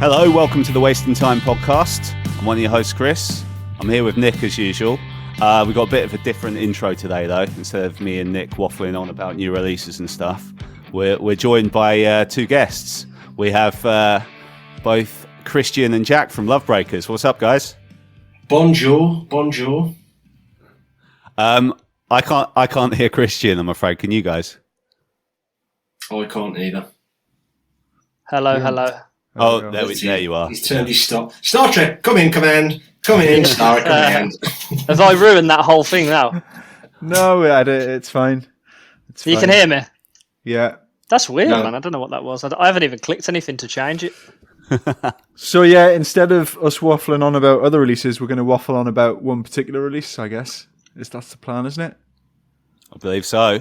Hello, welcome to the Wasting Time podcast. I'm one of your hosts, Chris. I'm here with Nick as usual. We've got a bit of a different intro today, though. Instead of me and Nick waffling on about new releases and stuff, we're joined by two guests. We have both Christian and Jack from Lovebreakers. What's up, guys? Bonjour, bonjour. I can't hear Christian, I'm afraid. Can you guys? I can't either. Hello. Oh, there you are. He's turned his Star Trek. Come in, command. Come in, Star Command. Have I ruined that whole thing now? No, it's fine. You can hear me? Yeah. That's weird, man. I don't know what that was. I haven't even clicked anything to change it. So yeah, instead of us waffling on about other releases, we're going to waffle on about one particular release, I guess. That's the plan, isn't it? I believe so.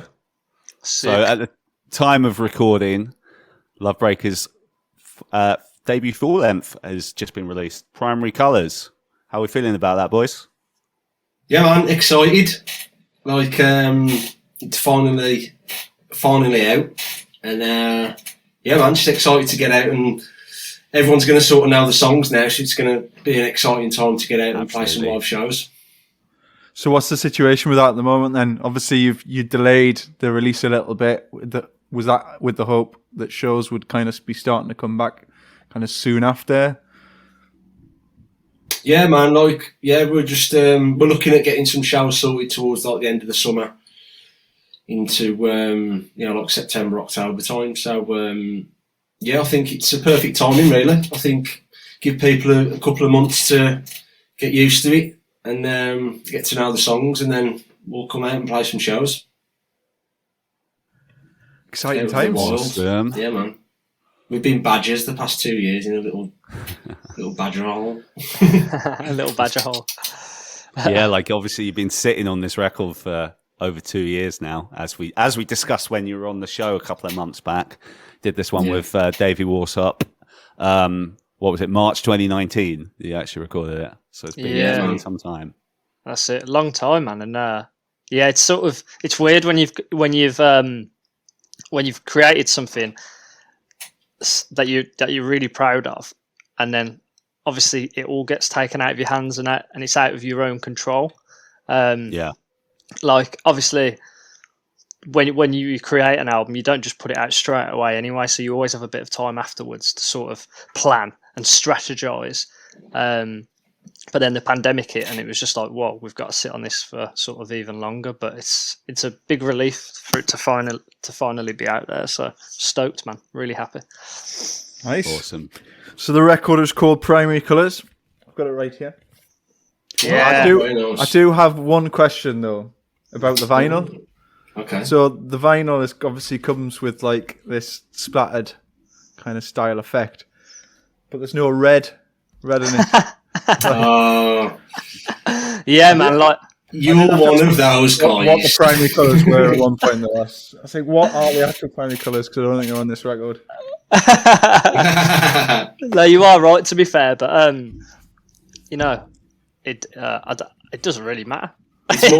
Sick. So at the time of recording, Lovebreakers' debut full length has just been released. Primary Colours. How are we feeling about that, boys? Yeah, man, excited. Like, it's finally out. And, yeah, man, just excited to get out, and everyone's going to sort of know the songs now, so it's going to be an exciting time to get out and play some live shows. So what's the situation with that at the moment then? Obviously you delayed the release a little bit. Was that with the hope that shows would kind of be starting to come back kind of soon after? Yeah, man, we're just we're looking at getting some shows sorted towards like the end of the summer into like September, October time. So I think it's a perfect timing, really. I think give people a couple of months to get used to it and get to know the songs, and then we'll come out and play some shows. Exciting times. Yeah, man. We've been badgers the past 2 years in a little badger hole. A little badger hole. Yeah, like obviously you've been sitting on this record for over 2 years now, as we discussed when you were on the show a couple of months back. Did this one with Davey Warsop. What was it? March 2019. You actually recorded it, so it's been some time. That's it. A long time, man. And it's weird when you've created something that you're really proud of, and then obviously it all gets taken out of your hands and it's out of your own control. Like obviously when you create an album, you don't just put it out straight away anyway, so you always have a bit of time afterwards to sort of plan and strategize. But then the pandemic hit, and it was just like, whoa, we've got to sit on this for sort of even longer. But it's a big relief for it to finally be out there. So stoked, man. Really happy. Nice. Awesome. So the record is called Primary Colours. I've got it right here. Yeah. I do have one question though about the vinyl. Okay. So the vinyl obviously comes with like this splattered kind of style effect, but there's no red in it. Yeah, man. Like you're one of those guys. What the primary colours were at one point though. I think what are the actual primary colours? Because I don't think they're on this record. No, you are right. To be fair, but it doesn't really matter. It's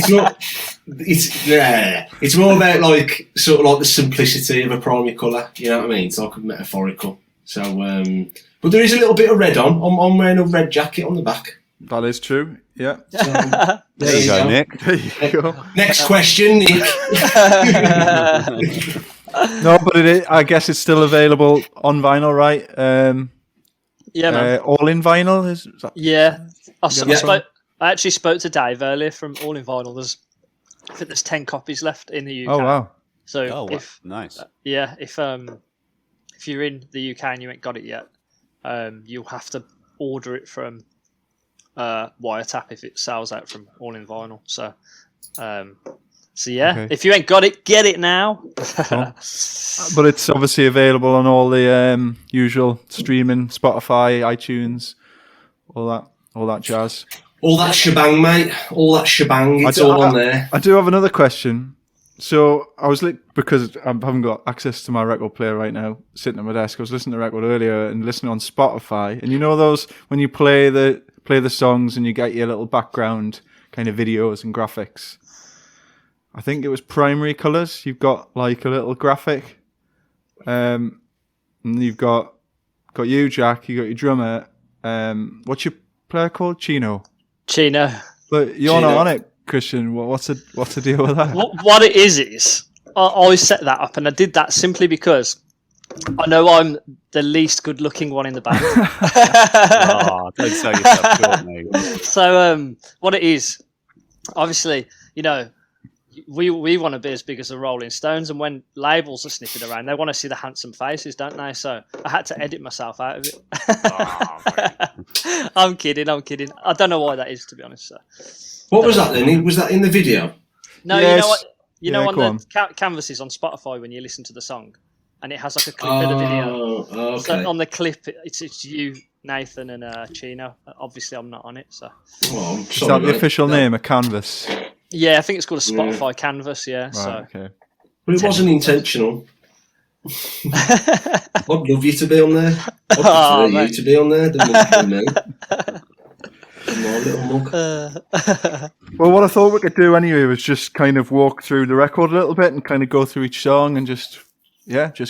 more like, it's more about like sort of like the simplicity of a primary colour. You know what I mean? It's like metaphorical. So, but there is a little bit of red on. I'm wearing a red jacket on the back. That is true. Yeah. So, There you go, Nick. There you go. Next question, Nick. No, but I guess it's still available on vinyl, right? Yeah, man. All in vinyl is that? Yeah. I actually spoke to Dave earlier from All in Vinyl. I think there's 10 copies left in the UK. Oh wow! So nice. If you're in the UK and you ain't got it yet, you'll have to order it from Wiretap if it sells out from All in Vinyl. So Okay. If you ain't got it, get it now. Cool. But it's obviously available on all the usual streaming, Spotify, iTunes, all that jazz. All that shebang, mate. All that shebang. It's all on there. I do have another question. So I was because I haven't got access to my record player right now, sitting at my desk. I was listening to the record earlier and listening on Spotify. And you know those when you play the songs and you get your little background kind of videos and graphics. I think it was Primary Colours. You've got like a little graphic. And you've got you, Jack. You got your drummer. What's your player called? Chino. But you're not on it, Christian. What's the deal with that? What it is I always set that up, and I did that simply because I know I'm the least good-looking one in the band. Oh, don't sell yourself short, mate. So what it is, obviously, we want to be as big as the Rolling Stones, and when labels are sniffing around, they want to see the handsome faces, don't they? So I had to edit myself out of it. Oh, I'm kidding. I don't know why that is, to be honest. So. What was that then? Was that in the video? No, Yes. you know what? On go the canvases on Spotify when you listen to the song, and it has like a clip of the video. Oh, okay. So on the clip, it's you, Nathan, and Chino. Obviously, I'm not on it. So Well, I'm Is sorry, that the mate. official name, a canvas? yeah, I think it's called a Spotify canvas. Yeah. Right, So okay. But it wasn't intentional. I'd love you to be on there. I'd Oh, prefer you mate. to be on there than me. My little mug. Well, what I thought we could do anyway was just kind of walk through the record a little bit and kind of go through each song and just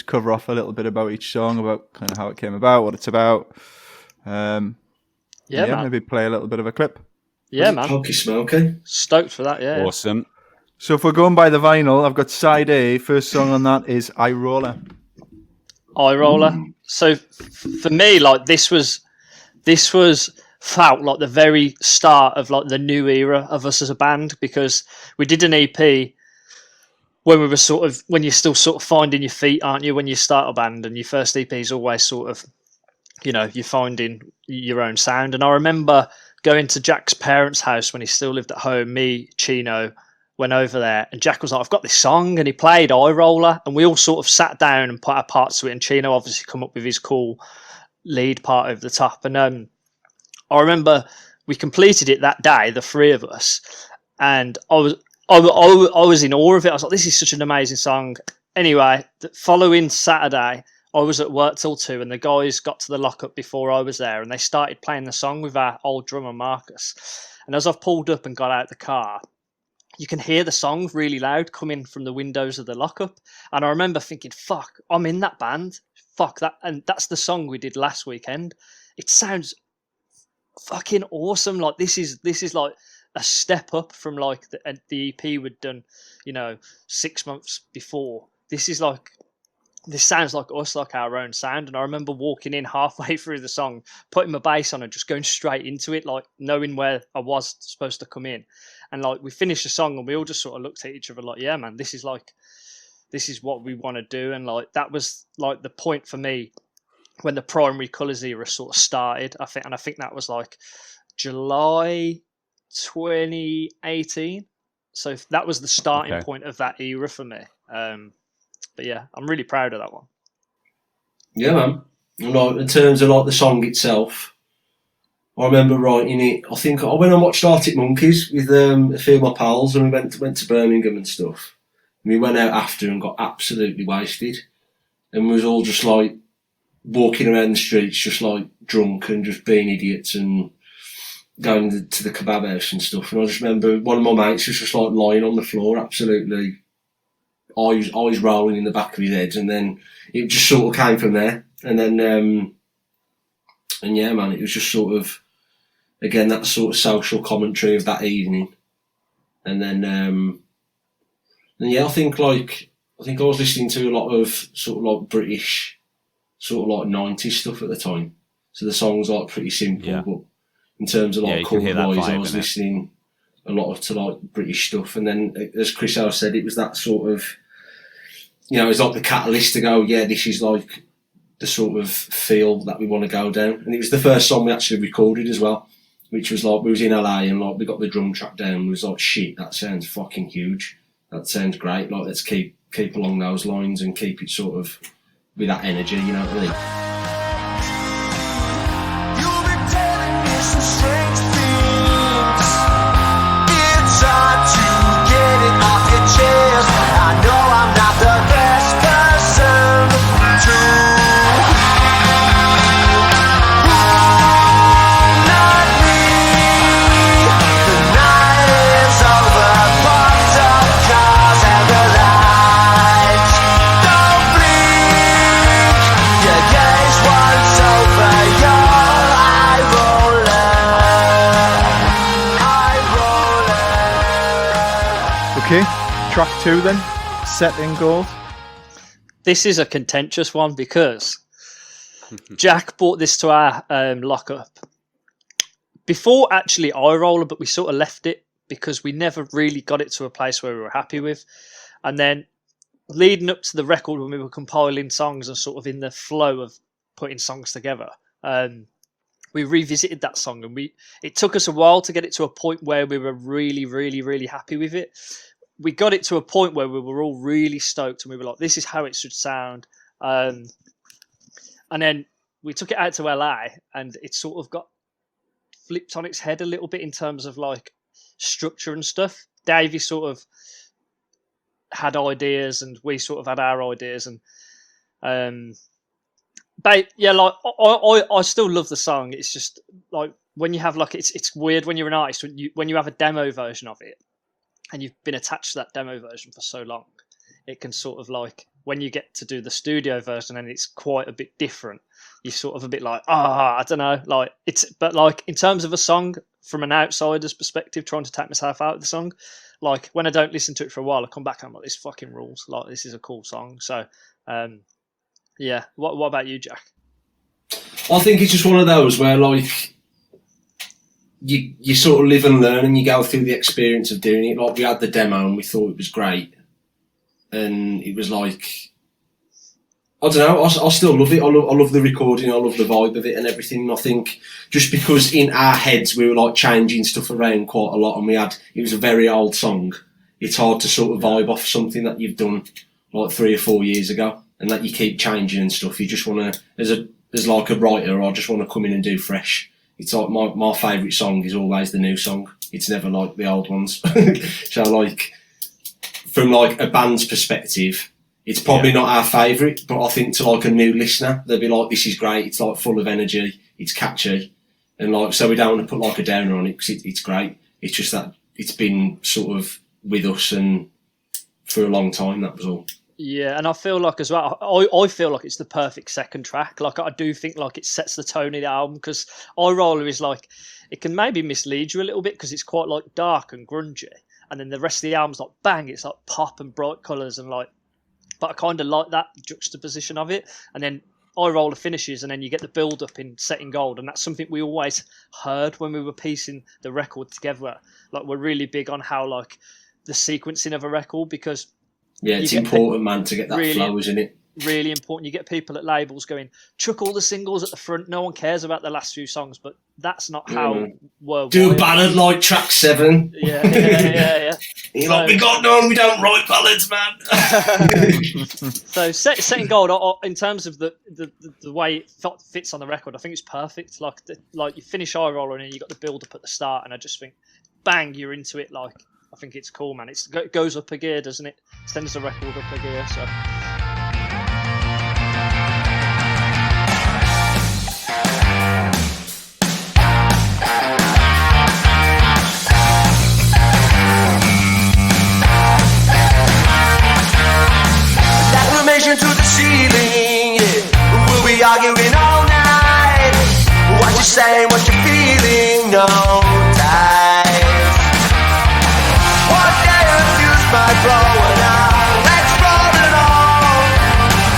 cover off a little bit about each song, about kind of how it came about, what it's about. yeah, man. Maybe play a little bit of a clip. Yeah, man. Pokey smoky. Stoked for that. Yeah. awesome. So if we're going by the vinyl, I've got side A. First song on that is Eye Roller. Eye roller. So for me, like this was felt like the very start of like the new era of us as a band, because we did an EP when we were when you're still sort of finding your feet, aren't you? When you start a band, and your first EP is always sort of, you're finding your own sound. And I remember going to Jack's parents' house when he still lived at home. Me, Chino, went over there, and Jack was like, I've got this song, and he played Eye Roller, and we all sort of sat down and put our parts to it, and Chino obviously come up with his cool lead part over the top. And I remember we completed it that day, the three of us, and I was in awe of it. I was like, this is such an amazing song. Anyway, the following Saturday, I was at work till 2, and the guys got to the lockup before I was there, and they started playing the song with our old drummer, Marcus. And as I've pulled up and got out the car, you can hear the song really loud coming from the windows of the lockup. And I remember thinking, fuck, I'm in that band. Fuck that. And that's the song we did last weekend. It sounds fucking awesome. Like this is like a step up from like the EP we'd done, 6 months before. This sounds like us, like our own sound. And I remember walking in halfway through the song, putting my bass on and just going straight into it, like knowing where I was supposed to come in. And like we finished the song and we all just sort of looked at each other like, yeah, man, this is what we want to do. And like that was like the point for me when the Primary Colours era sort of started, I think that was like July 2018. So that was the starting point of that era for me. But yeah, I'm really proud of that one. Yeah, man. Like, in terms of like the song itself, I remember writing it. I think I went and watched Arctic Monkeys with a few of my pals, and we went to Birmingham and stuff. And we went out after and got absolutely wasted, and we was all just like walking around the streets, just like drunk and just being idiots and going to the kebab house and stuff. And I just remember one of my mates was just like lying on the floor, absolutely eyes rolling in the back of his head, and then it just sort of came from there. And then, and yeah, man, it was just sort of, again, that sort of social commentary of that evening. And then, and yeah, I think I was listening to a lot of sort of like British, sort of like 90s stuff at the time. So the songs are like pretty simple, but in terms of like chord wise, I was listening a lot to like British stuff. And then, as Chris Howe said, it was that sort of, it's like the catalyst to go, yeah, this is like the sort of feel that we want to go down. And it was the first song we actually recorded as well, which was like, we was in LA and like we got the drum track down. We was like, shit, that sounds fucking huge. That sounds great. Like, let's keep along those lines and keep it sort of with that energy, you know what I mean? You've been telling me some strange things. It's hard to get it off your chest. I know I'm not the best person to. Not me. The night is over. Parked up cars and the lights don't blink. Yeah. track 2 then? Set in Gold. This is a contentious one because Jack brought this to our lockup before actually Eye Roller, but we sort of left it because we never really got it to a place where we were happy with. And then leading up to the record when we were compiling songs and sort of in the flow of putting songs together, we revisited that song, and it took us a while to get it to a point where we were really, really, really happy with it. We got it to a point where we were all really stoked, and we were like, this is how it should sound. And then we took it out to LA, and it sort of got flipped on its head a little bit in terms of like structure and stuff. Davey sort of had ideas, and we sort of had our ideas, and but yeah, like I still love the song. It's just like when you have like it's weird when you're an artist when you have a demo version of it, and you've been attached to that demo version for so long, it can sort of like when you get to do the studio version and it's quite a bit different, you're sort of a bit like, I don't know, like but like in terms of a song from an outsider's perspective, trying to take myself out of the song, like when I don't listen to it for a while, I come back and I'm like, this fucking rules. Like this is a cool song. So, yeah. What about you, Jack? I think it's just one of those where like you sort of live and learn, and you go through the experience of doing it. Like we had the demo and we thought it was great, and it was like, I don't know, I still love it. I love the recording, I love the vibe of it and everything. And I think just because in our heads we were like changing stuff around quite a lot, and it was a very old song, it's hard to sort of vibe off something that you've done like 3 or 4 years ago and that you keep changing and stuff. You just want to, as like a writer, I just want to come in and do fresh. It's like my favourite song is always the new song. It's never like the old ones. So like from like a band's perspective, it's probably not our favourite, but I think to like a new listener, they'll be like, this is great. It's like full of energy. It's catchy. And like, so we don't want to put like a downer on it because it's great. It's just that it's been sort of with us and for a long time, that was all. Yeah, and I feel like as well, I feel like it's the perfect second track. Like I do think like it sets the tone of the album, because Eye Roller is like, it can maybe mislead you a little bit because it's quite like dark and grungy, and then the rest of the album's like bang, it's like pop and bright colours and like, but I kind of like that juxtaposition of it. And then Eye Roller finishes, and then you get the build up in Set in Gold, and that's something we always heard when we were piecing the record together. Like we're really big on how like the sequencing of a record, because yeah, it's important, man, to get that really, flow, isn't it? Really important. You get people at labels going, chuck all the singles at the front. No one cares about the last few songs, but that's not how we're do a wired. ballad like track 7. Yeah. You're like, we don't write ballads, man. So Set in Gold, in terms of the way it fits on the record, I think it's perfect. Like you finish Eye Roller and then you got the build up at the start, and I just think, bang, you're into it. Like I think it's cool, man. It goes up a gear, doesn't it? Sends the record up a gear. So. Acclamation to the ceiling, yeah. We'll be arguing all night. What you saying, what you feeling, no time. One day a fuse might blow and I'll explode it all.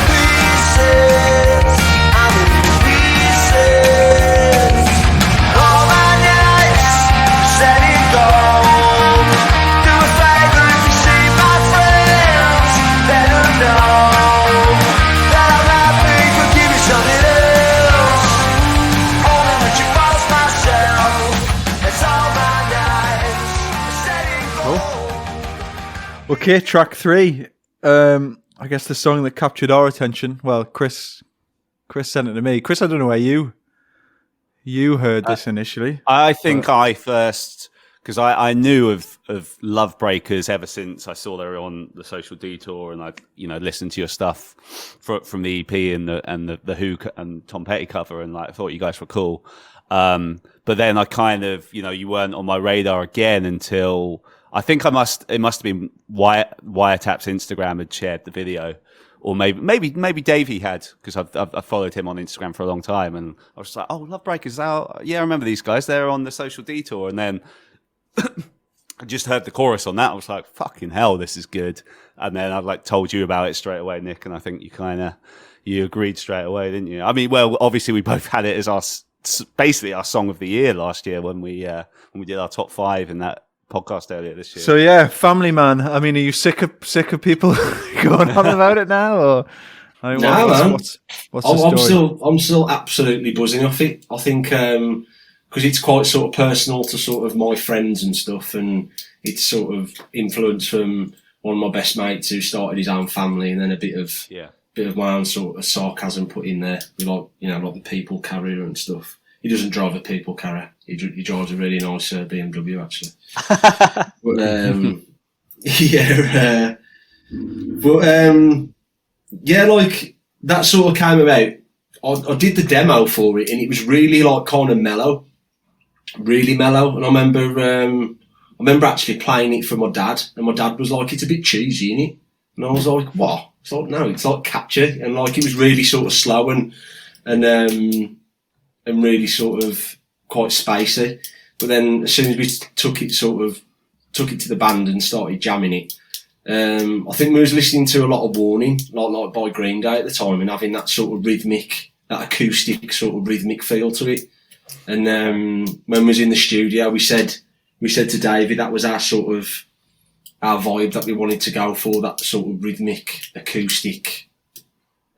Pieces, I'm in pieces. All my nights, set in gold. Do a favor if you see my friends, let them know that I'm happy, but give me something else. Only let you force myself. It's all my nights, set in gold. Okay, track 3. I guess the song that captured our attention. Well, Chris sent it to me. Chris, I don't know where you heard this initially. I think I first, because I knew of Lovebreakers ever since I saw they were on the Social Detour, and I listened to your stuff from the EP and the Who and Tom Petty cover, and like I thought you guys were cool. But then I kind of you weren't on my radar again until I think it must have been Wiretap's Instagram had shared the video, or maybe Davey had, because I've followed him on Instagram for a long time, and I was like, oh, Lovebreakers out, yeah, I remember these guys, they're on the Social Detour, and then I just heard the chorus on that. I was like, fucking hell, this is good. And then I like told you about it straight away, Nick. And I think you agreed straight away, didn't you? I mean, well, obviously we both had it as basically our song of the year last year when we did our top 5 in that podcast earlier this year. So yeah, Family Man. I mean, are you sick of people going on about it now, or? I mean, what's the story? I'm still absolutely buzzing off it. I think because it's quite sort of personal to sort of my friends and stuff, and it's sort of influenced from one of my best mates who started his own family, and then a bit of my own sort of sarcasm put in there, with like the people carrier and stuff. He doesn't drive a people carrier. He drives a really nice BMW actually. Like that sort of came about. I did the demo for it, and it was really like kind of mellow, really mellow. And I remember actually playing it for my dad, and my dad was like, "It's a bit cheesy, isn't it?" And I was like, "What?" It's like, "No, it's like catchy," and like it was really sort of slow and really sort of quite spacey. But then as soon as we took it to the band and started jamming it, I think we was listening to a lot of Warning, like by Green Day at the time, and having that sort of that acoustic sort of rhythmic feel to it. And when we was in the studio, we said to Davey that was our vibe that we wanted to go for, that sort of rhythmic acoustic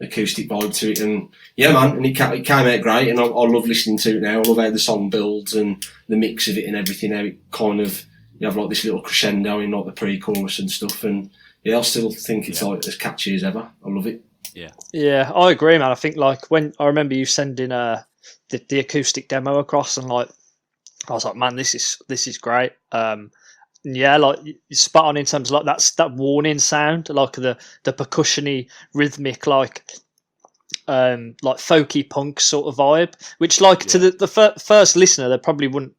vibe to it. And yeah, man, and it came out great, and I love listening to it now. I love how the song builds and the mix of it and everything, how it kind of, you have like this little crescendo in like the pre-chorus and stuff, and yeah, I still think it's like as catchy as ever. I love it. Yeah, I agree, man. I think like when I remember you sending the acoustic demo across, and like I was like, man, this is great. Yeah, like you're spot on in terms of like that Warning sound, like the percussion-y, rhythmic, like folky punk sort of vibe, which like to the first listener they probably wouldn't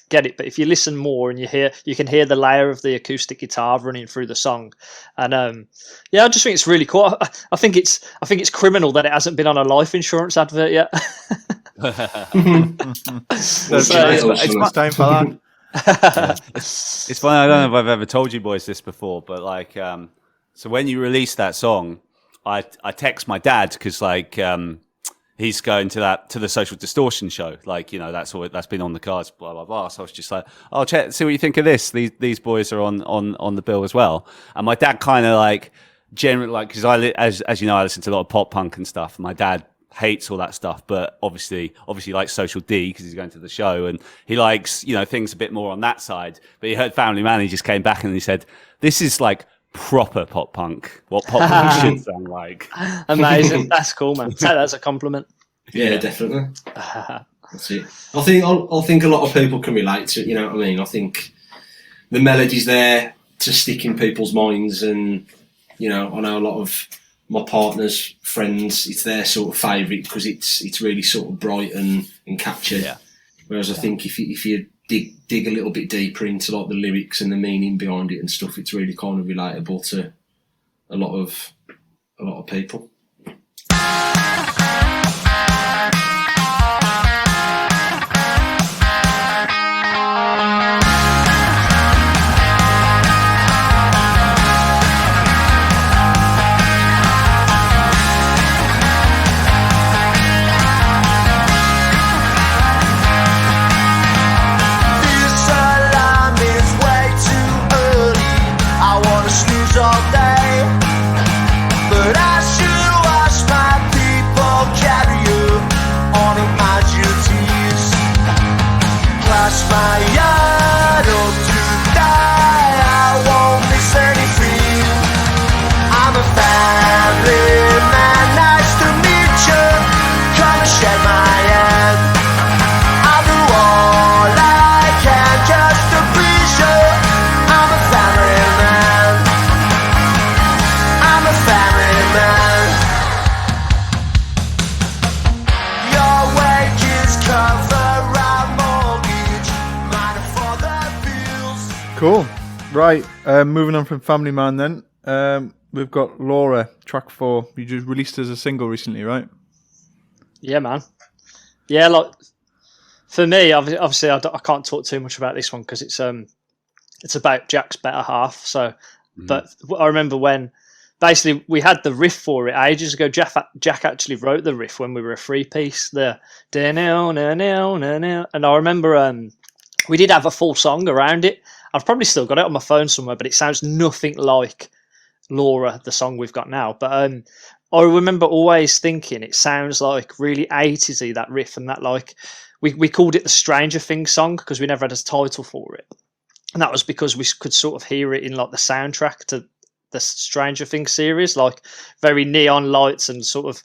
get it, but if you listen more and you can hear the layer of the acoustic guitar running through the song, and I just think it's really cool. I think it's criminal that it hasn't been on a life insurance advert yet. It's time for that. It's funny. I don't know if I've ever told you boys this before, but like, so when you released that song, I text my dad because like he's going to the Social Distortion show, like, you know, that's been on the cards, blah blah blah. So I was just like, "Oh, see what you think of this. These boys are on the bill as well." And my dad kind of like generally like, because as you know, I listen to a lot of pop punk and stuff. My dad hates all that stuff, but obviously likes Social D because he's going to the show, and he likes, you know, things a bit more on that side. But he heard Family Man, he just came back and he said, "This is like proper pop punk. What pop punk should sound like." Amazing. That's cool, man. Take that as a compliment. Yeah, definitely. That's it. I think a lot of people can relate to it. You know what I mean? I think the melody's there to stick in people's minds, and you know, I know a lot of my partner's friends, it's their sort of favourite because it's really sort of bright and catchy. Yeah. Whereas I think if you dig a little bit deeper into like the lyrics and the meaning behind it and stuff, it's really kind of relatable to a lot of people. Cool. Right, moving on from Family Man then. We've got Laura, track 4. You just released as a single recently, right? Yeah, man. Yeah, like for me, obviously, I can't talk too much about this one because it's it's about Jack's better half. So, but I remember when basically we had the riff for it ages ago. Jack actually wrote the riff when we were a 3-piece. The and I remember we did have a full song around it. I've probably still got it on my phone somewhere, but it sounds nothing like Laura, the song we've got now. But I remember always thinking it sounds like really 80s-y, that riff, and that like we called it the Stranger Things song because we never had a title for it. And that was because we could sort of hear it in like the soundtrack to the Stranger Things series, like very neon lights and sort of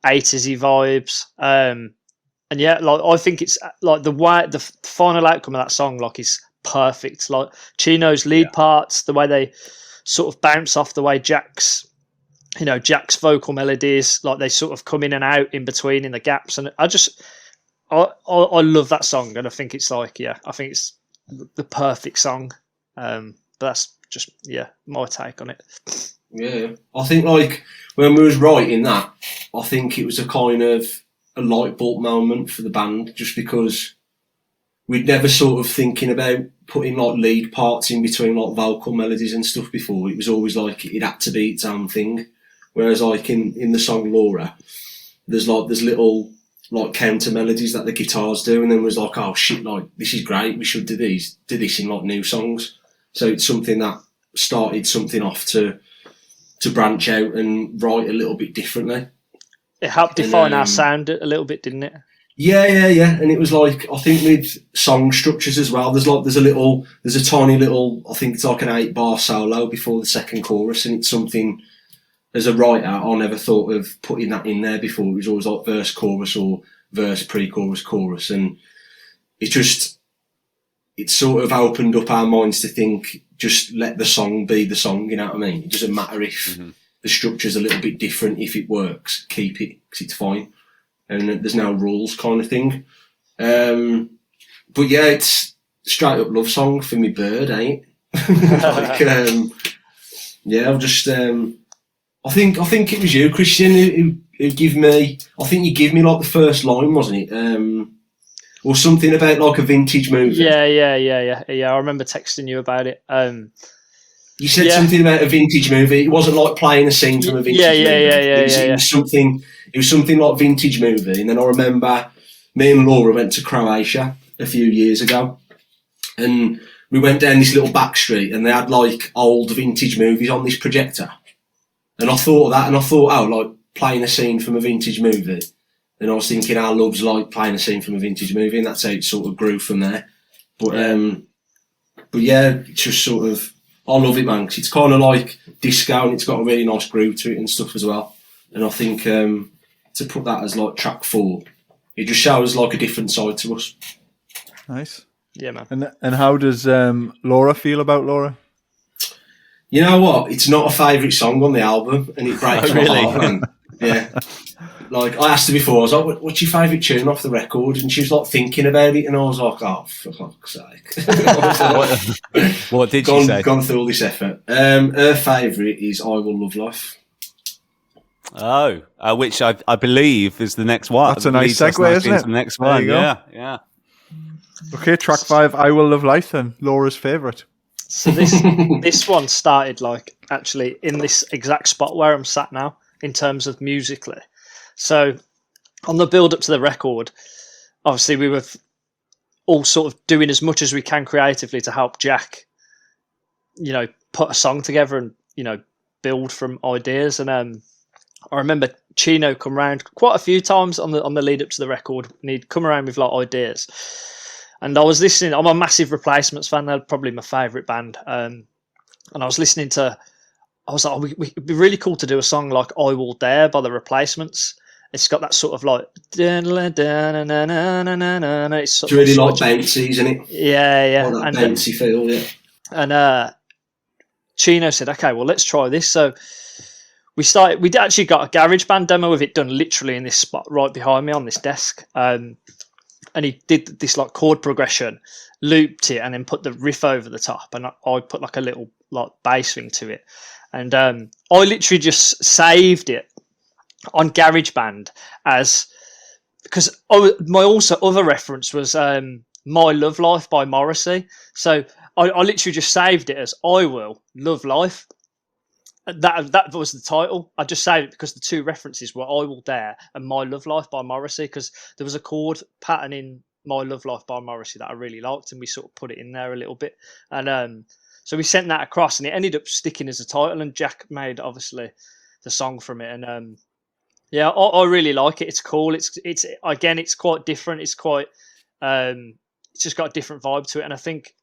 80s-y vibes. And yeah, like I think it's like the final outcome of that song like is perfect. Like Chino's lead parts, the way they sort of bounce off the way Jack's vocal melodies, like they sort of come in and out in between in the gaps. And I love that song, and I think it's like, I think it's the perfect song. But that's just, my take on it. Yeah, I think like when we was writing that, I think it was a kind of a light bulb moment for the band, just because we'd never sort of thinking about putting like lead parts in between like vocal melodies and stuff before. It was always like it had to be its own thing. Whereas like in the song Laura, there's little like counter melodies that the guitars do, and then was like, oh shit, like this is great, we should do this in like new songs. So it's something that started something off to branch out and write a little bit differently. It helped define our sound a little bit, didn't it? Yeah. And it was like, I think with song structures as well, there's a tiny little, I think it's like an 8-bar solo before the second chorus, and it's something, as a writer, I never thought of putting that in there before. It was always like verse, chorus, or verse, pre-chorus, chorus, and it sort of opened up our minds to think, just let the song be the song, you know what I mean? It doesn't matter if the structure's a little bit different. If it works, keep it, because it's fine. And there's no rules kind of thing. But yeah, it's straight up love song for me bird, ain't it? I've just... I think it was you, Christian, who gave me... I think you gave me like the first line, wasn't it? Or something about like a vintage movie. Yeah. I remember texting you about it. You said something about a vintage movie. It wasn't like playing a scene from a vintage movie. It was something like vintage movie. And then I remember me and Laura went to Croatia a few years ago, and we went down this little back street, and they had like old vintage movies on this projector. And I thought of that, and I thought, oh, like playing a scene from a vintage movie. And I was thinking, our love's like playing a scene from a vintage movie, and that's how it sort of grew from there. But yeah, it's just sort of, I love it, man, 'cause it's kind of like disco, and it's got a really nice groove to it and stuff as well. And I think to put that as like track 4, it just shows like a different side to us. Nice. Yeah, man. And how does Laura feel about Laura? You know what? It's not a favourite song on the album, and it breaks my heart, man. Yeah. Like, I asked her before, I was like, what's your favourite tune off the record? And she was like thinking about it, and I was like, oh, for fuck's sake. What did she say? Gone through all this effort. Her favourite is I Will Love Life. Oh, which I believe is the next one. That's a nice segue, isn't it? The next one, yeah. Okay, track 5, I Will Love Life, then. Laura's favourite. So this one started like actually in this exact spot where I'm sat now in terms of musically. So on the build up to the record, obviously we were all sort of doing as much as we can creatively to help Jack, put a song together and, build from ideas. And I remember Chino come around quite a few times on the lead up to the record, and he'd come around with like ideas. And I was listening, I'm a massive Replacements fan, they're probably my favourite band. And I was listening to, I was like, it'd be really cool to do a song like I Will Dare by the Replacements. It's got that sort of like... It's really like bouncy, isn't it? Yeah. Like that bouncy feel, yeah. And Chino said, okay, well, let's try this. So we'd actually got a GarageBand demo of it done literally in this spot right behind me on this desk. And he did this like chord progression, looped it, and then put the riff over the top. And I put like a little like bass thing to it. And I literally just saved it on GarageBand because my also other reference was My Love Life by Morrissey. So I literally just saved it as "I Will Love Life." That was the title. I just saved it because the two references were "I Will Dare" and "My Love Life" by Morrissey, because there was a chord pattern in "My Love Life" by Morrissey that I really liked, and we sort of put it in there a little bit. And so we sent that across, and it ended up sticking as a title. And Jack made obviously the song from it, and yeah, I really like it. It's cool. It's again, it's quite different. It's quite it's just got a different vibe to it, and I think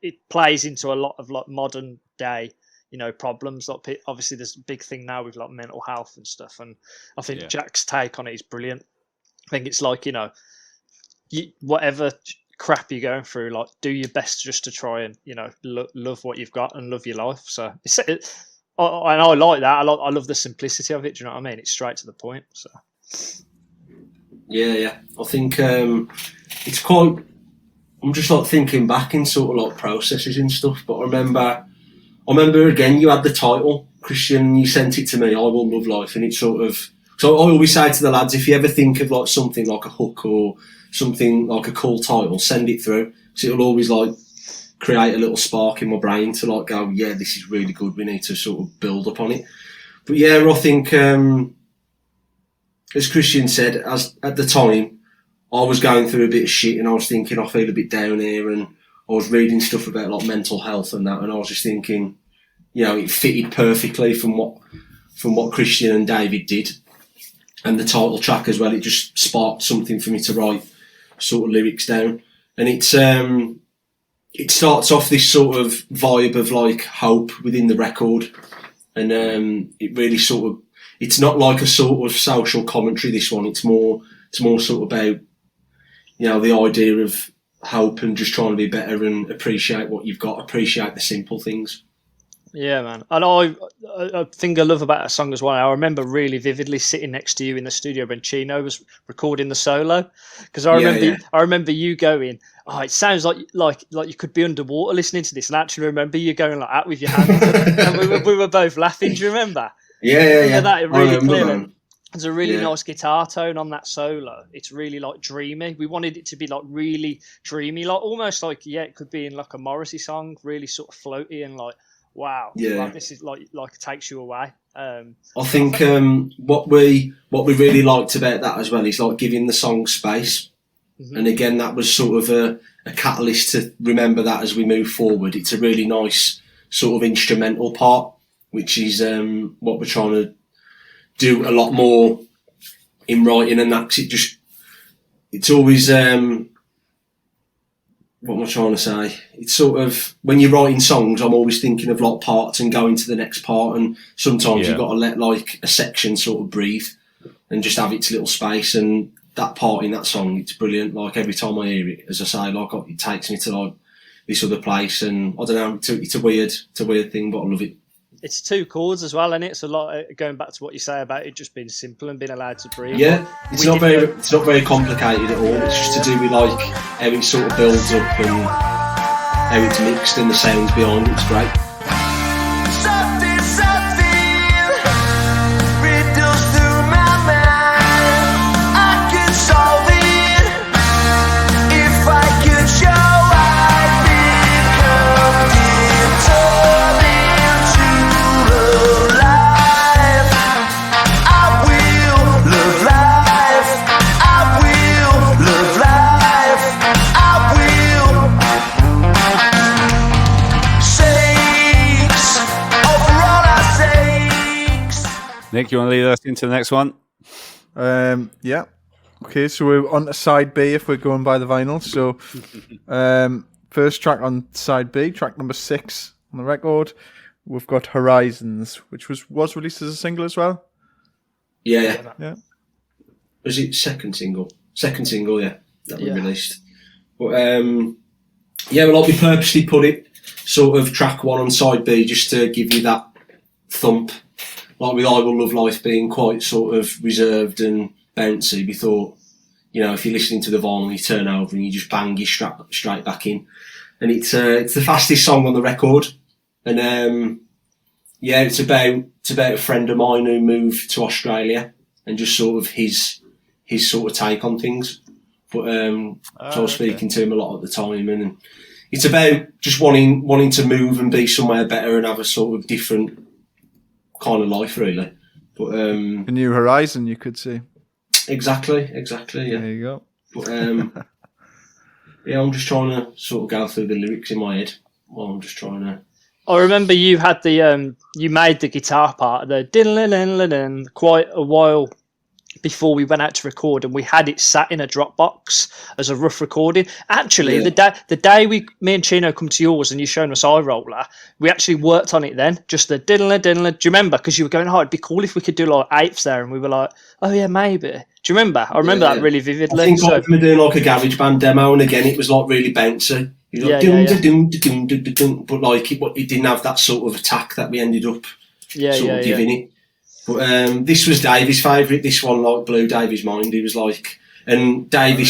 it plays into a lot of like modern day, problems. Like obviously, there's a big thing now with like mental health and stuff, and I think Jack's take on it is brilliant. I think it's like whatever crap you're going through, like do your best just to try and love what you've got and love your life. So and I like that. I love the simplicity of it. Do you know what I mean? It's straight to the point. So yeah. I think it's quite. I'm just like thinking back in sort of like processes and stuff. But I remember again, you had the title, Christian. You sent it to me. I Will Love Life, and it's sort of. So I always say to the lads, if you ever think of like something like a hook or something like a cool title, send it through. So it'll always like create a little spark in my brain to like go, yeah, this is really good. We need to sort of build upon it. But yeah, I think as Christian said, as at the time, I was going through a bit of shit, and I was thinking I feel a bit down here, and I was reading stuff about like mental health and that, and I was just thinking, it fitted perfectly from what Christian and David did, and the title track as well. It just sparked something for me to write sort of lyrics down, and it starts off this sort of vibe of like hope within the record, and it really sort of, it's not like a sort of social commentary. This one, it's more sort of about the idea of hope and just trying to be better and appreciate what you've got, appreciate the simple things. Yeah, man. And I think I love about that song as well. I remember really vividly sitting next to you in the studio when Chino was recording the solo, because I remember you going, "Oh, it sounds like you could be underwater listening to this." And I actually remember you going like that with your hands, and we were both laughing. Do you remember? Yeah. That really clearly. Man. There's a really nice guitar tone on that solo. It's really like dreamy. We wanted it to be like really dreamy, like almost like it could be in like a Morrissey song, really sort of floaty and like, wow, like this is like it takes you away. I think what we really liked about that as well is like giving the song space, and again that was sort of a catalyst to remember that as we move forward. It's a really nice sort of instrumental part, which is what we're trying to do a lot more in writing, and that, cause it's always what am I trying to say? It's sort of, when you're writing songs, I'm always thinking of like parts and going to the next part, and sometimes you've got to let like a section sort of breathe and just have its little space, and that part in that song, it's brilliant. Like every time I hear it, as I say, like it takes me to like this other place, and I don't know, it's a weird thing, but I love it. It's two chords as well, and it's a lot going back to what you say about it just being simple and being allowed to breathe. Yeah, it's not very complicated at all. It's just to do with like how it sort of builds up and how it's mixed and the sounds behind it. It's great. Nick, you want to lead us into the next one? Yeah. Okay, so we're on to side B if we're going by the vinyl. So, first track on side B, track number 6 on the record, we've got Horizons, which was released as a single as well. Yeah. Was it second single? Second single, yeah, that we released. But well, we purposely put it sort of track 1 on side B just to give you that thump. Like with I Will Love Life being quite sort of reserved and bouncy, we thought, if you're listening to the vinyl, you turn over and you just bang your straight back in. And it's the fastest song on the record. And it's about a friend of mine who moved to Australia and just sort of his sort of take on things. But so I was speaking to him a lot at the time, and it's about just wanting to move and be somewhere better and have a sort of different kind of life, really. But A new horizon, you could say. exactly, yeah. There you go. But yeah, I'm just trying to sort of go through the lyrics in my head while I'm just trying to. I remember you had the you made the guitar part, the din quite a while before we went out to record, and we had it sat in a Dropbox as a rough recording. Actually, the day me and Chino come to yours and you shown us Eye Roller, we actually worked on it then. Just the diddle. Do you remember? Because you were going, oh, it'd be cool if we could do like eighths there, and we were like, oh yeah, maybe. Do you remember? I remember that really vividly. I think I remember doing like a garage band demo, and again it was like really bouncy. Like, but like it didn't have that sort of attack that we ended up giving it. But this was Davey's favourite. This one like blew Davey's mind. He was like, and Davey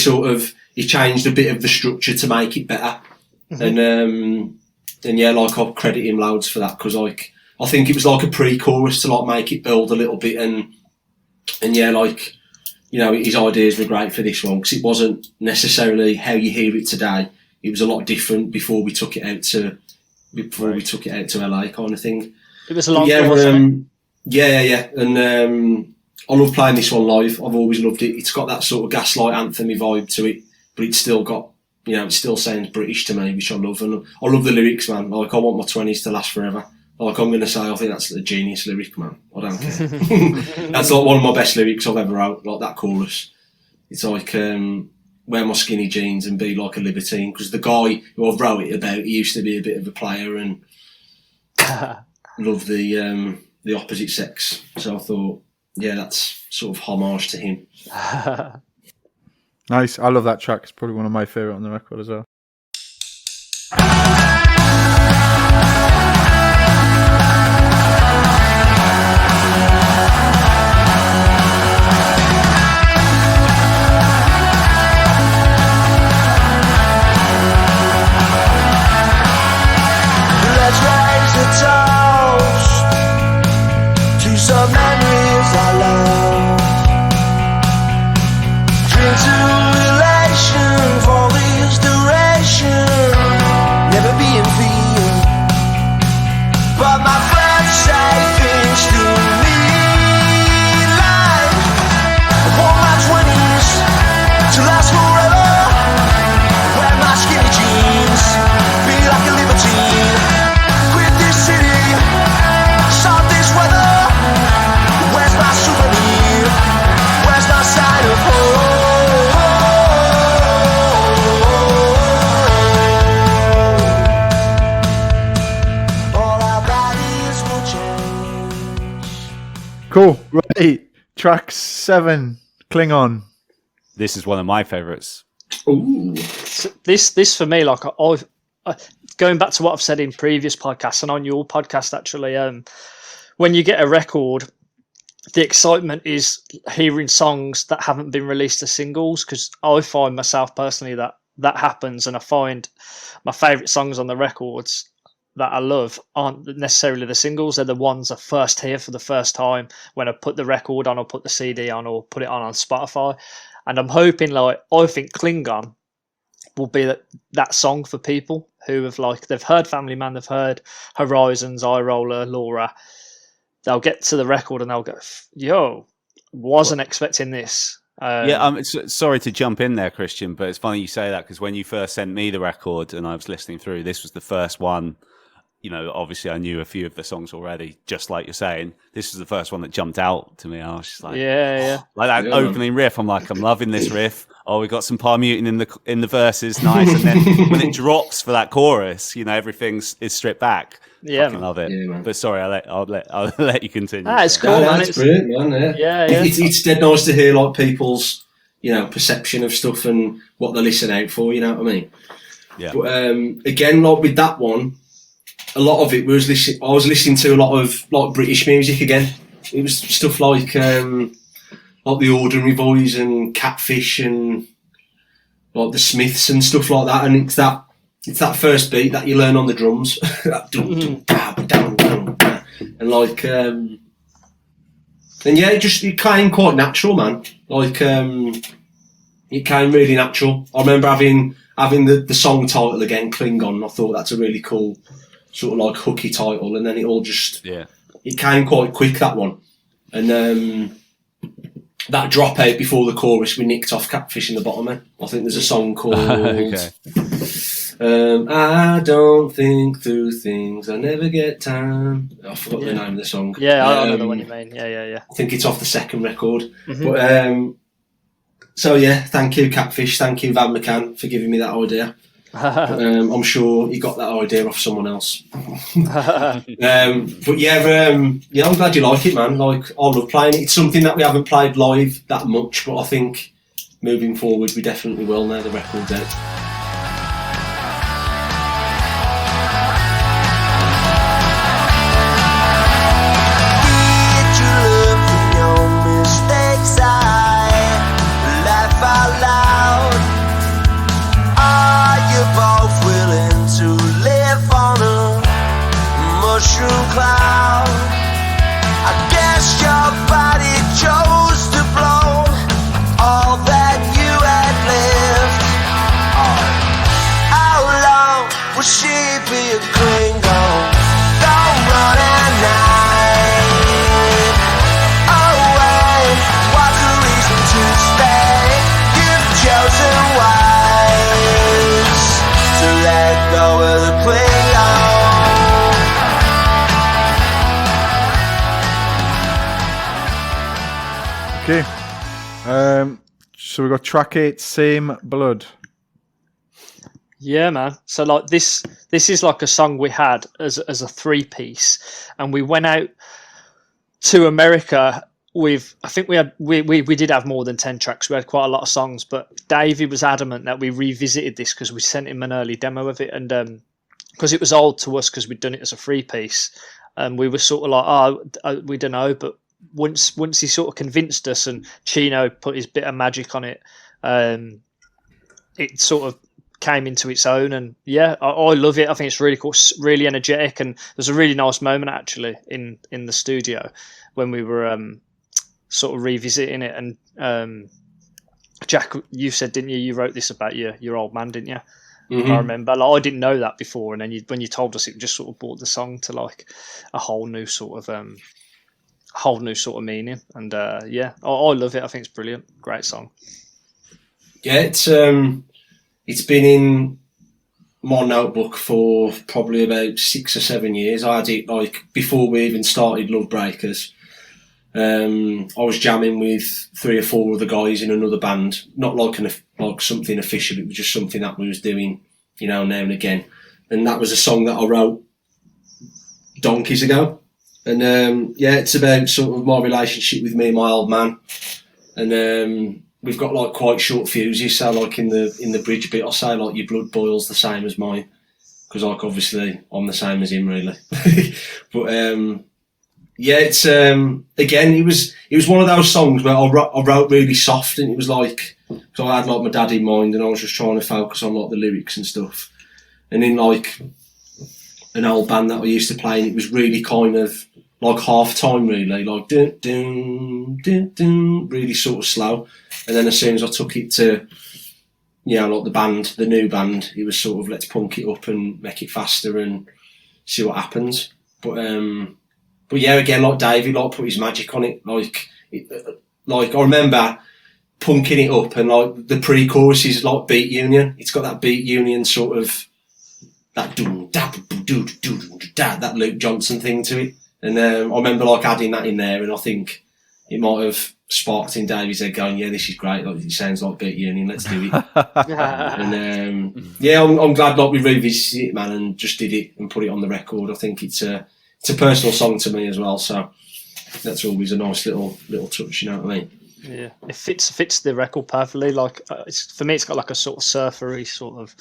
he changed a bit of the structure to make it better. And yeah, like I credit him loads for that, because like I think it was like a pre-chorus to like make it build a little bit, and yeah, like, you know, his ideas were great for this one, because it wasn't necessarily how you hear it today. It was a lot different before we took it out to LA kind of thing. It was a lot. Yeah, yeah, and I love playing this one live. I've always loved it. It's got that sort of Gaslight anthem-y vibe to it, but it's still got, you know, it still sounds British to me, which I love. And I love the lyrics, man. Like, I want my 20s to last forever. Like, I'm going to say, I think that's a genius lyric, man. I don't care. That's like one of my best lyrics I've ever wrote, like that chorus. It's like, wear my skinny jeans and be like a libertine, because the guy who I wrote it about, he used to be a bit of a player and love the opposite sex. So I thought, yeah, that's sort of homage to him. Nice. I love that track. It's probably one of my favourite on the record as well. Let's raise a toast to some memories I love. Drink to elation for this duration, never being fear. But my friends say things to me like, I want my 20s to last forever. Wear my skinny jeans, be like a libertine. Quit this city, start this weather. Where's my souvenir? Where's my side of home? All our bodies will change. Cool. Right. Track 7, Klingon. This is one of my favourites. Ooh. So this for me, like I've going back to what I've said in previous podcasts and on your podcast, actually, when you get a record, the excitement is hearing songs that haven't been released as singles, because I find myself personally that happens, and I find my favourite songs on the records that I love aren't necessarily the singles. They're the ones I first hear for the first time when I put the record on or put the CD on or put it on Spotify. And I'm hoping, like, I think Klingon will be that song for people who have, like, they've heard Family Man, they've heard Horizons, Eye Roller, Laura. They'll get to the record and they'll go, yo, wasn't expecting this. Sorry to jump in there, Christian, but it's funny you say that, because when you first sent me the record and I was listening through, this was the first one. You know, obviously I knew a few of the songs already, just like you're saying. This was the first one that jumped out to me. I was just like, like that opening riff. I'm like, I'm loving this riff. Oh, we got some Palmutin in the verses, nice. And then when it drops for that chorus, you know, everything's stripped back. Yeah, I love it. Yeah, but sorry, I'll let you continue. It's cool, man. It's brilliant, man. Yeah. It's dead nice to hear like people's, you know, perception of stuff and what they listen out for. You know what I mean? Yeah. But again, like with that one, a lot of it was I was listening to a lot of like British music again. It was stuff like the Ordinary Boys and Catfish and like the Smiths and stuff like that. And it's that first beat that you learn on the drums, and like and yeah, it came quite natural, man. Like it came really natural. I remember having having the song title again, Klingon, I thought that's a really cool sort of like hooky title, and then it all just it came quite quick, that one, and that drop out before the chorus, we nicked off Catfish in the Bottom. I think there's a song called I don't think through things, I never get time. I forgot the name of the song. Yeah, I know the one you mean. Yeah. I think it's off the second record. But so yeah, thank you, Catfish. Thank you, Van McCann, for giving me that idea. I'm sure you got that idea off someone else. But yeah, I'm glad you like it, man. Like, I love playing it. It's something that we haven't played live that much, but I think moving forward we definitely will now the record's out. Mushroom cloud, I guess your body chose to blow all that you had left. How long will she be a Klingon? Don't run at night. Oh wait, what's the reason to stay? You've chosen wise to let go of the Klingon. Okay, so we got track 8, Same Blood. Yeah, man. So like this is like a song we had as a 3-piece, and we went out to America with, I think we did have more than 10 tracks. We had quite a lot of songs, but Davey was adamant that we revisited this because we sent him an early demo of it, and because it was old to us because we'd done it as a 3-piece, and we were sort of like, we don't know, but once he sort of convinced us and Chino put his bit of magic on it, it sort of came into its own. And yeah, I love it. I think it's really cool, really energetic, and there's a really nice moment actually in the studio when we were sort of revisiting it. And Jack, you said, didn't you? You wrote this about your old man, didn't you? Mm-hmm. I remember. Like, I didn't know that before, and then when you told us, it just sort of brought the song to like a whole new sort of meaning. And yeah, I love it. I think it's brilliant. Great song. Yeah, it's been in my notebook for probably about 6 or 7 years. I had it like before we even started Lovebreakers. I was jamming with 3 or 4 other guys in another band, not like something official. It was just something that we was doing, now and again. And that was a song that I wrote donkeys ago. And yeah, it's about sort of my relationship with me and my old man. And we've got like quite short fuses. So like in the bridge bit, I'll say like your blood boils the same as mine, because like obviously I'm the same as him really. But yeah, it's again, it was one of those songs where I wrote really soft, and it was like, so I had like my dad in mind, and I was just trying to focus on like the lyrics and stuff. And in like an old band that I used to play, and it was really kind of like half time really, like dun, dun, dun, dun, really sort of slow. And then as soon as I took it to, like the new band, it was sort of, let's punk it up and make it faster and see what happens. But yeah, again, like Davey, like put his magic on it. Like I remember punking it up, and like the pre-chorus is like Beat Union. It's got that Beat Union sort of that that Luke Johnson thing to it. And I remember like adding that in there, and I think it might have sparked in Davey's head going, yeah, this is great, like it sounds like Beat Union, let's do it. And yeah, I'm glad like we revisited it, man, and just did it and put it on the record. I think it's a personal song to me as well, so that's always a nice little touch, you know what I mean? Yeah, it fits the record perfectly. Like for me, it's got like a sort of surfery sort of,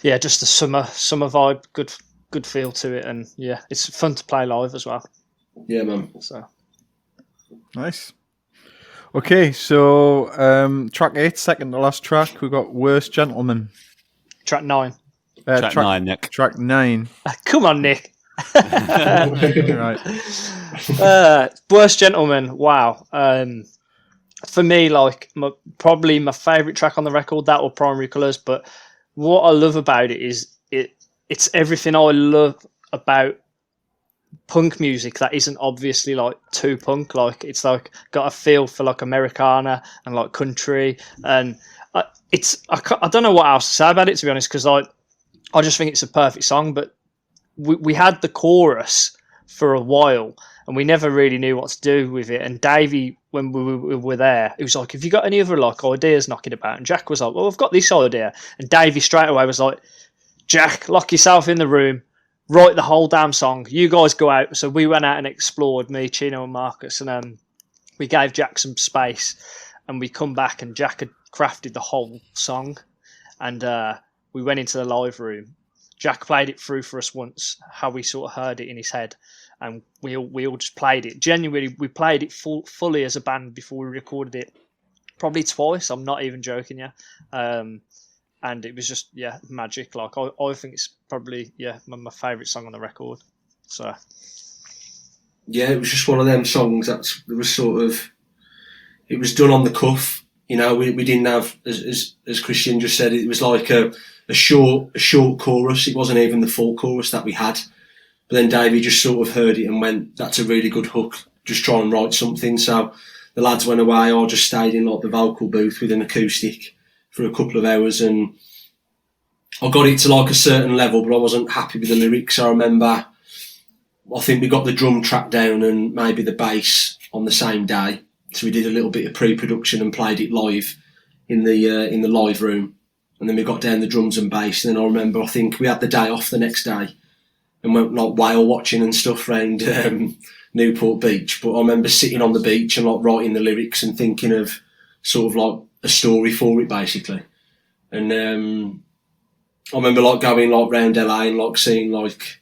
yeah, just a summer vibe, good feel to it, and yeah, it's fun to play live as well. Yeah, man. So nice. Okay, so track 8, second to last track, we got Worst Gentleman. Track 9. Track 9, Nick. Track 9. Come on, Nick. Right. Worst Gentleman. Wow. For me, like probably my favourite track on the record, that or Primary Colours, but what I love about it is it's everything I love about punk music that isn't obviously like too punk. Like it's like got a feel for like Americana and like country, and I don't know what else to say about it, to be honest, because I just think it's a perfect song. But we had the chorus for a while and we never really knew what to do with it. And Davey, when we were there, he was like, have you got any other like ideas knocking about? And Jack was like, well, I've got this idea. And Davey straight away was like, Jack, lock yourself in the room, write the whole damn song. You guys go out. So we went out and explored, me, Chino and Marcus, and we gave Jack some space, and we come back and Jack had crafted the whole song, and we went into the live room. Jack played it through for us once, how we sort of heard it in his head, and we all just played it. Genuinely, we played it fully as a band before we recorded it, probably twice. I'm not even joking, and it was just magic. Like I think it's probably my favourite song on the record. So yeah, it was just one of them songs that was sort of, it was done on the cuff. You know, we didn't have, as Christian just said, it was like a short chorus. It wasn't even the full chorus that we had. But then Davey just sort of heard it and went, that's a really good hook, just try and write something. So the lads went away. I just stayed in like the vocal booth with an acoustic for a couple of hours, and I got it to like a certain level, but I wasn't happy with the lyrics. I remember, I think we got the drum track down and maybe the bass on the same day. So we did a little bit of pre-production and played it live in the live room. And then we got down the drums and bass. And then I remember, I think we had the day off the next day and went like whale watching and stuff around Newport Beach. But I remember sitting on the beach and like writing the lyrics and thinking of sort of like a story for it, basically. And I remember like going like round LA and like seeing like,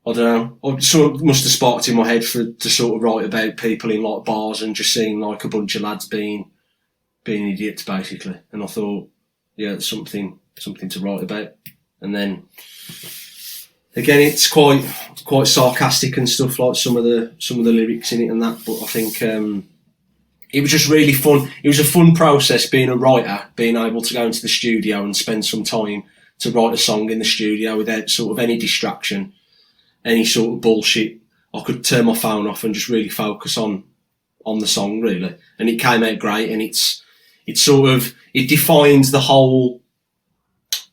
I don't know, I sort of must have sparked in my head to sort of write about people in like bars and just seeing like a bunch of lads being idiots, basically. And I thought, yeah, it's something to write about. And then again, it's quite sarcastic and stuff, like some of the lyrics in it and that. But I think it was just really fun. It was a fun process being a writer, being able to go into the studio and spend some time to write a song in the studio without sort of any distraction, any sort of bullshit. I could turn my phone off and just really focus on the song, really. And it came out great, and it defines the whole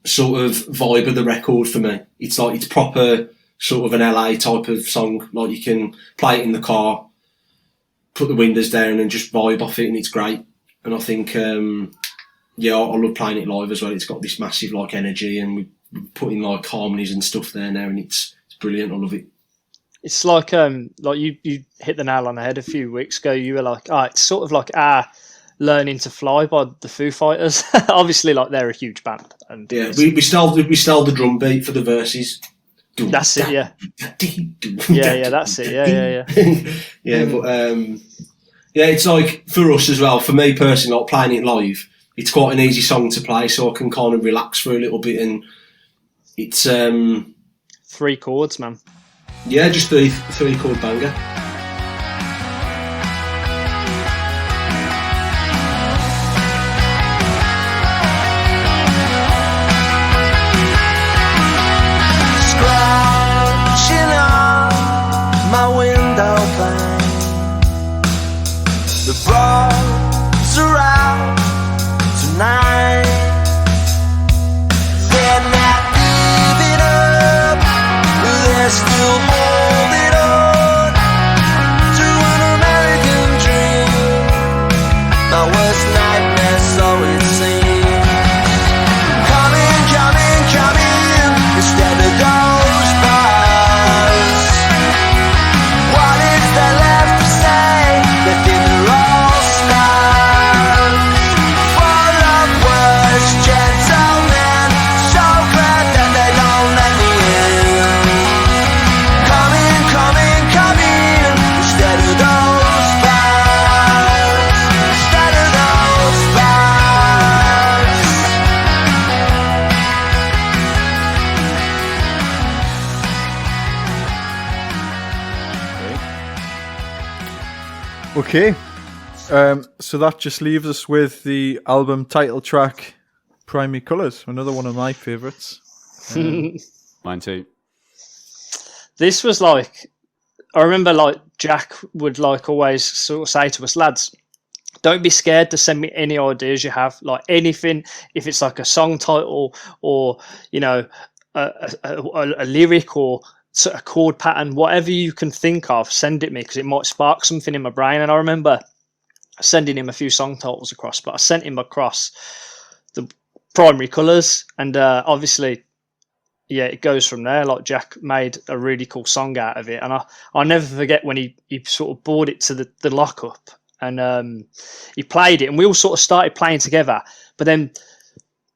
sort of vibe of the record for me. It's like, it's proper sort of an LA type of song. Like you can play it in the car, put the windows down and just vibe off it, and it's great. And I think, I love playing it live as well. It's got this massive like energy, and we put in like harmonies and stuff there now, and it's brilliant. I love it. It's like you hit the nail on the head a few weeks ago. You were like, it's sort of like Learning to Fly by the Foo Fighters. Obviously, like they're a huge band. And we stole the drum beat for the verses. That's it, yeah. Yeah, that's it, yeah. Yeah, but it's like for us as well. For me personally, like playing it live, it's quite an easy song to play, so I can kind of relax for a little bit, and it's 3 chords, man. Yeah, just the 3 chord banger. Scratching on my window pane, the bars are out tonight. They're not giving up, they're still holding on to an American dream. My worst nightmare, so it seems. Coming, coming, coming, instead of those bars. What is there left to say? They think they're all stars. For love was gentlemen, so glad that they don't let me in. Coming, coming, coming, instead of those bars. Instead of those bars. Okay. So that just leaves us with the album title track, Primary Colours, another one of my favourites. Mine too. This was like, I remember like Jack would like always sort of say to us, lads, don't be scared to send me any ideas you have, like anything, if it's like a song title or, you know, a lyric or a chord pattern, whatever you can think of, send it me because it might spark something in my brain. And I remember sending him a few song titles across, but I sent him across the Primary Colours, and obviously, yeah, it goes from there. Like Jack made a really cool song out of it, and I'll never forget when he sort of brought it to the lockup, and he played it, and we all sort of started playing together. But then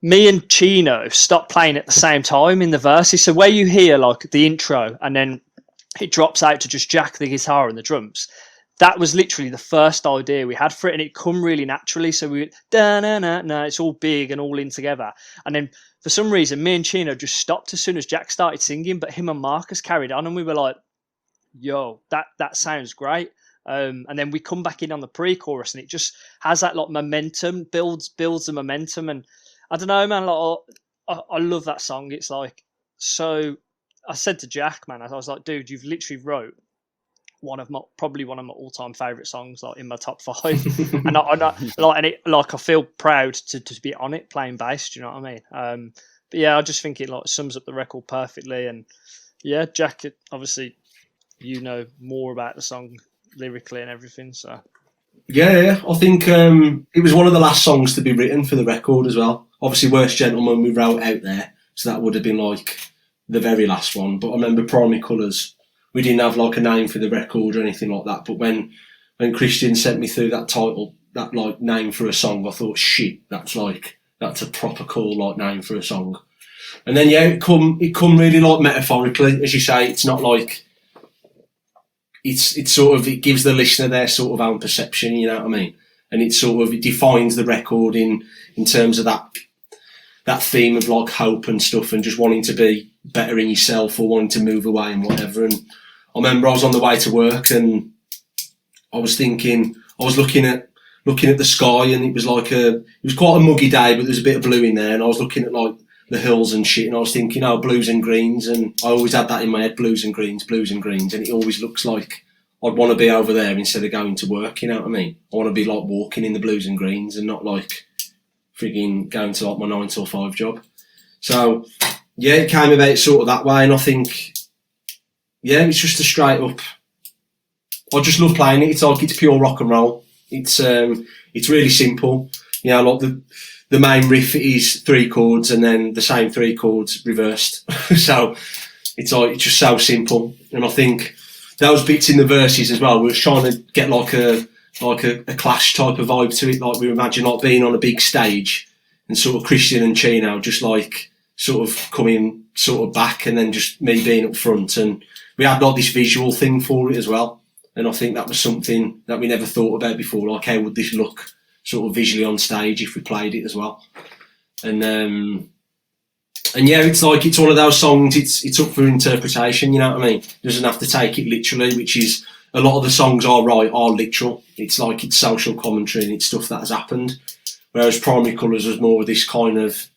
me and Chino stopped playing at the same time in the verses. So where you hear like the intro, and then it drops out to just Jack, the guitar, and the drums. That was literally the first idea we had for it, and it come really naturally. So we went, da-na-na-na, it's all big and all in together. And then for some reason, me and Chino just stopped as soon as Jack started singing, but him and Marcus carried on, and we were like, yo, that sounds great. And then we come back in on the pre-chorus, and it just has that like momentum, builds the momentum. And I don't know, man, like, I love that song. It's like, so I said to Jack, man, I was like, dude, you've literally wrote probably one of my all-time favorite songs, like in my top 5. And I feel proud to be on it playing bass. Do you know what I mean? But yeah, I just think it like sums up the record perfectly. And yeah, Jack, obviously, you know more about the song lyrically and everything. So yeah, I think it was one of the last songs to be written for the record as well. Obviously, Worst Gentleman we wrote out there, so that would have been like the very last one. But I remember Primary Colours, we didn't have like a name for the record or anything like that. But when Christian sent me through that title, that like name for a song, I thought, shit, that's a proper cool like name for a song. And then yeah, it come really like metaphorically, as you say. It's not like it's sort of, it gives the listener their sort of own perception, you know what I mean? And it sort of, it defines the record in terms of that theme of like hope and stuff, and just wanting to be better in yourself or wanting to move away and whatever. And I remember I was on the way to work, and I was looking at the sky, and it was quite a muggy day, but there's a bit of blue in there, and I was looking at like the hills and shit, and I was thinking, oh, blues and greens, and I always had that in my head, blues and greens, and it always looks like I'd want to be over there instead of going to work, you know what I mean? I want to be like walking in the blues and greens and not like frigging going to like my 9 till 5 job. So yeah, it came about sort of that way, and I think, yeah, it's just a straight up, I just love playing it. It's like, it's pure rock and roll. It's really simple. You know, like the main riff is 3 chords and then the same 3 chords reversed. So it's like, it's just so simple. And I think those bits in the verses as well, we were trying to get like a Clash type of vibe to it. Like we imagine like being on a big stage and sort of Christian and Chino just like sort of coming sort of back, and then just me being up front. And we had like this visual thing for it as well. And I think that was something that we never thought about before. Like, how would this look sort of visually on stage if we played it as well? And yeah, it's like, it's one of those songs, it's up for interpretation, you know what I mean? It doesn't have to take it literally, which is, a lot of the songs are literal. It's like, it's social commentary and it's stuff that has happened. Whereas Primary Colours was more of this kind of,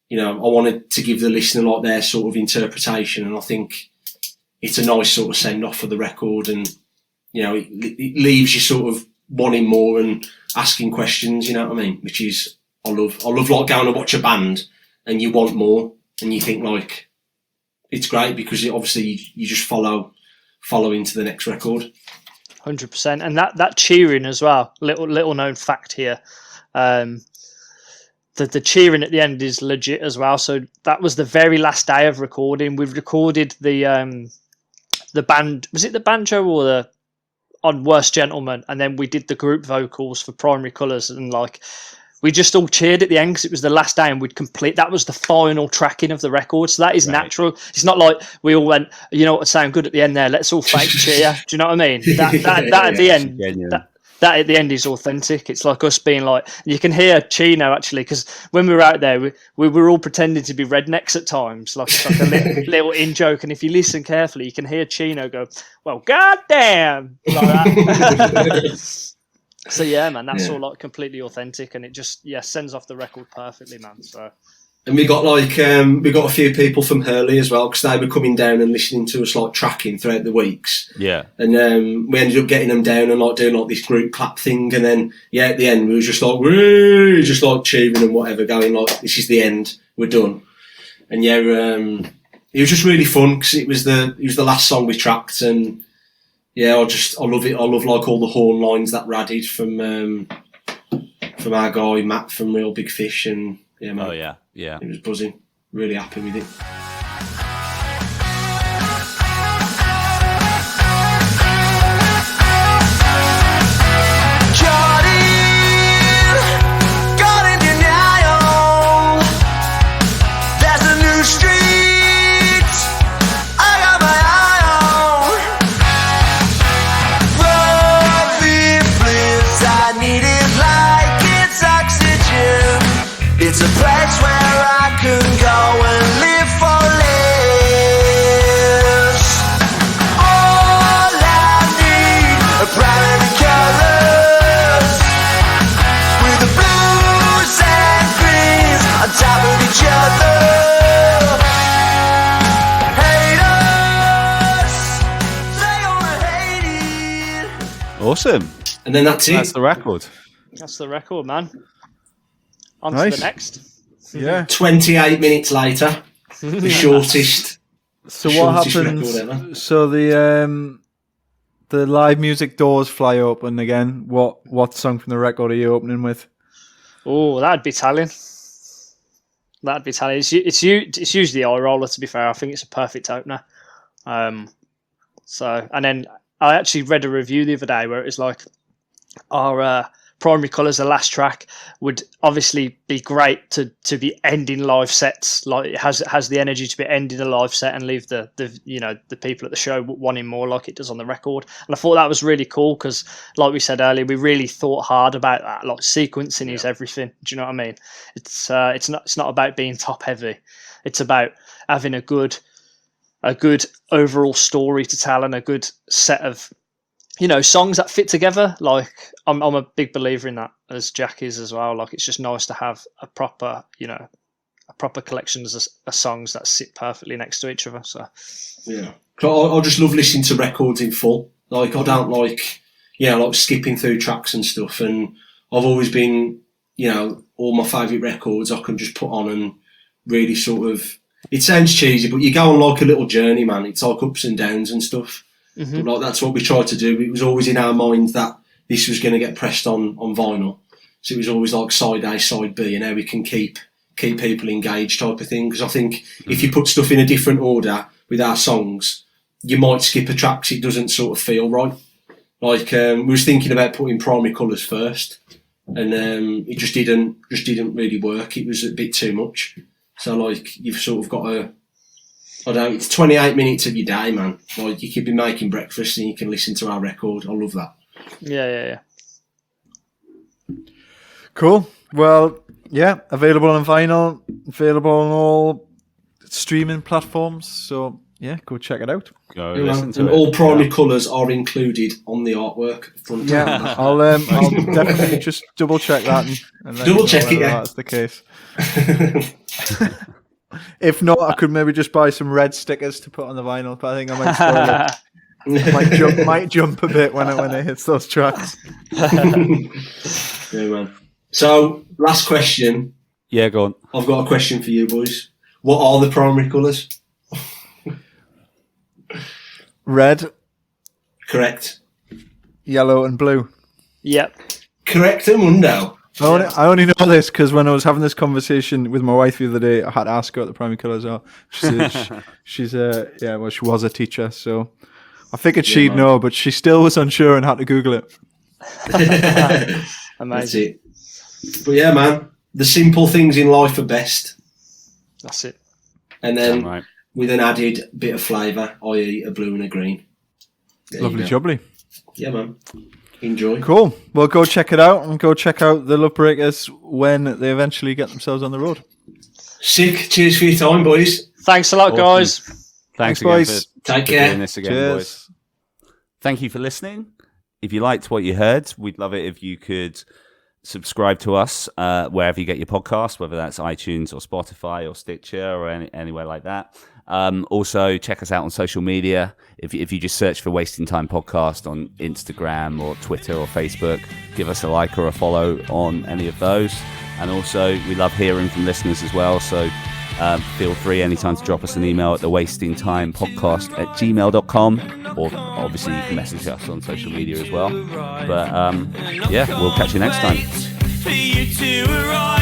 you know, I wanted to give the listener like their sort of interpretation, and I think it's a nice sort of send off for the record, and you know, it leaves you sort of wanting more and asking questions, you know what I mean? Which is, I love like going to watch a band and you want more, and you think like, it's great because obviously you just follow into the next record. 100%. And that cheering as well, little known fact here, the cheering at the end is legit as well. So that was the very last day of recording. We've recorded the band, was it the banjo or on Worst Gentleman, and then we did the group vocals for Primary Colours, and like we just all cheered at the end because it was the last day and we'd complete, that was the final tracking of the record. So that is natural. It's not like we all went, you know what would sound good at the end there, let's all fake cheer. Do you know what I mean? That at the end, that at the end is authentic. It's like us being like, you can hear Chino actually, because when we were out there, we were all pretending to be rednecks at times, like a little in joke. And if you listen carefully, you can hear Chino go, well, goddamn, like that. So yeah, man, that's Yeah. all like completely authentic, and it just sends off the record perfectly, man. So And we got a few people from Hurley as well, because they were coming down and listening to us like tracking throughout the weeks. Yeah. And we ended up getting them down and like doing like this group clap thing, and then at the end we was just like woo, just like cheering and whatever, going like this is the end, we're done. And it was just really fun because it was the last song we tracked, and I love it. I love like all the horn lines that radded from our guy Matt from Real Big Fish, and man, Oh yeah. it was buzzing. Really happy with it. It's a place where I can go and live for less. All I need are primary colors, with the blues and greens on top of each other. Haters, they gonna hate it. Awesome. And then that's it. That's the record. that's the record, man. On to Nice. the next. Yeah. 28 minutes later, the shortest. So what shortest record happens? ever. So the live music doors fly open again. What song from the record are you opening with? Oh, that'd be Italian. That'd be Italian. It's usually eye roller. To be fair, I think it's a perfect opener. So, and then I actually read a review the other day where it was like our Primary Colours, the last track, would obviously be great to be ending live sets. Like it has the energy to be ending a live set and leave the people at the show wanting more, like it does on the record. And I thought that was really cool because, like we said earlier, we really thought hard about that. Like sequencing is everything. Do you know what I mean? It's not about being top heavy. It's about having a good overall story to tell and a good set of songs that fit together. Like I'm a big believer in that, as Jack is as well. Like it's just nice to have a proper collection of songs that sit perfectly next to each other. So Yeah. I just love listening to records in full. Like I don't like skipping through tracks and stuff. And I've always been, all my favourite records I can just put on and really sort of. It sounds cheesy, but you go on like a little journey, man. It's like ups and downs and stuff. Mm-hmm. But like that's what we tried to do. It was always in our minds that this was going to get pressed on vinyl. So it was always like side A, side B, and how we can keep people engaged type of thing. Because I think if you put stuff in a different order with our songs, you might skip a track 'cause it doesn't sort of feel right. Like we was thinking about putting Primary Colours first, and it just didn't really work. It was a bit too much. So like you've sort of got to. I don't know, it's 28 minutes of your day, man. Like you could be making breakfast and you can listen to our record. I love that. yeah. Cool. Well, yeah, available on vinyl, available on all streaming platforms. So yeah, go check it out. Go Yeah, listen man. to And it. all primary colours are included on the artwork front. Yeah, I'll definitely just double check that and let Double you know check it, whether yeah. that's the case. If not, I could maybe just buy some red stickers to put on the vinyl, but I think I might spoil it. Might jump a bit when it hits those tracks. Yeah, man. So last question. Yeah, go on. I've got a question for you boys. What are the primary colours? Red, Correct. yellow, and blue. Yep. Correct, Mundo. I only know this because when I was having this conversation with my wife the other day, I had to ask her what the primary colours are. She was a teacher, so I figured she'd man. know, but she still was unsure and had to Google it. That's Amazing. it. But yeah, man, the simple things in life are best. That's it. And then Damn right. with an added bit of flavour, i.e. a blue and a green. There you Lovely go. jubbly. Yeah, man. Enjoy. Cool. Well, go check it out and go check out the Lovebreakers when they eventually get themselves on the road. Sick. Cheers for your time, boys. Thanks a lot, Awesome. guys. Thanks again boys. for Take doing care. this again, Cheers. boys. Thank you for listening. if you liked what you heard, we'd love it if you could subscribe to us wherever you get your podcast, whether that's iTunes or Spotify or Stitcher or anywhere like that. Also, check us out on social media. If you just search for Wasting Time Podcast on Instagram or Twitter or Facebook, give us a like or a follow on any of those. And also, we love hearing from listeners as well. So feel free anytime to drop us an email at thewastingtimepodcast@gmail.com, or obviously you can message us on social media as well. But yeah, we'll catch you next time. For you to arrive.